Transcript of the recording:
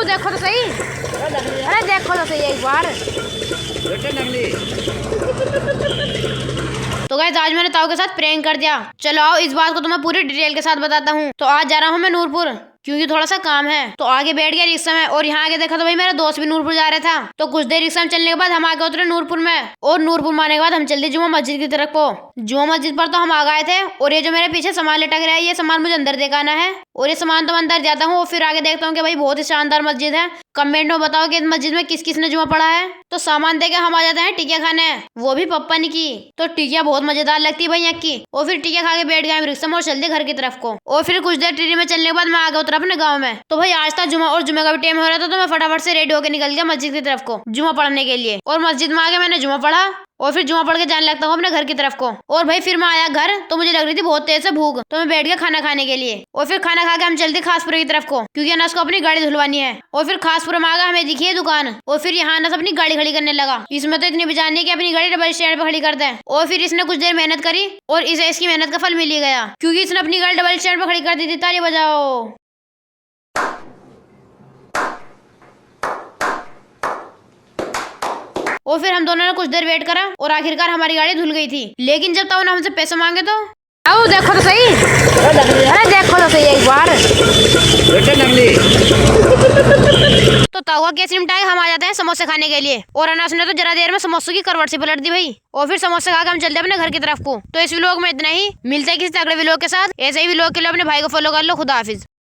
देखो तो सही। अरे देखो तो सही एक बार। तो गाइस आज मैंने ताऊ के साथ प्रैंक कर दिया। चलो आओ इस बात को तुम्हें पूरी डिटेल के साथ बताता हूँ। तो आज जा रहा हूँ मैं नूरपुर, क्योंकि थोड़ा सा काम है। तो आगे बैठ गया रिक्शा में और यहाँ आगे देखा तो भाई मेरा दोस्त भी नूरपुर जा रहा था। तो कुछ देर रिक्शा में चलने के बाद हम आगे उतरे नूरपुर में, और नूरपुर में आने के बाद हम चलते जुमा मस्जिद की तरफ को। जुमा मस्जिद पर तो हम आ गए थे, और ये जो मेरे पीछे सामान लटक रहा है ये सामान मुझे अंदर देखाना है, और ये सामान तो मैं अंदर जाता हूँ और फिर आगे देखता हूँ कि भाई बहुत ही शानदार मस्जिद है। कमेंट में बताओ कि इस मस्जिद में किस किस ने जुमा पढ़ा है। तो सामान देके हम आ जाते हैं टिकिया खाने, वो भी पप्पा ने की। तो टिकिया बहुत मजेदार लगती है भाई यहाँ की। और फिर टिकिया खा के बैठ गए रिक्शा में और चलते घर की तरफ को। और फिर कुछ देर टिरी में चलने के बाद मैं आगे उतरा अपने गाँव में। तो भाई आज था जुमा और जुमे का भी टाइम हो रहा था, तो मैं फटाफट से रेडी होकर निकल गया मस्जिद की तरफ को जुमा पढ़ने के लिए। और मस्जिद में आके मैंने जुमा पढ़ा और फिर जुमा पढ़ के जाने लगता हूँ अपने घर की तरफ को। और भाई फिर मैं आया घर, तो मुझे लग रही थी बहुत तेज से भूख, तो मैं बैठ गया खाना खाने के लिए। और फिर खाना खा के हम चलते खासपुर की तरफ को, क्योंकि अनस को अपनी गाड़ी धुलवानी है। और फिर खासपुर में आगा हमें दिखी है दुकान, और फिर यहाँ अनस अपनी गाड़ी खड़ी करने लगा। इसमें तो इतनी बिजानी है कि अपनी गाड़ी डबल स्टैंड पे खड़ी कर दे। और फिर इसने कुछ देर मेहनत करी और इसे इसकी मेहनत का फल मिल ही गया, क्योंकि इसने अपनी गाड़ी डबल स्टैंड पे खड़ी कर दी थी। ताली बजाओ। और फिर हम दोनों ने कुछ देर वेट करा और आखिरकार हमारी गाड़ी धुल गई थी। लेकिन जब ताऊ ने हमसे पैसे मांगे तो आओ देखो तो सही। अरे देखो तो सही एक बार। तो ताऊ कैसे निपटाए, हम आ जाते हैं समोसे खाने के लिए। और अनास ने तो जरा देर में समोसों की करवट से पलट दी भाई। और फिर समोसे खा के हम चलते अपने घर की तरफ को। तो इस व्लॉग में इतना ही, मिलते हैं किसी अगले व्लॉग के साथ। ऐसे ही व्लॉग के लिए अपने भाई को फॉलो कर लो। खुदा हाफिज।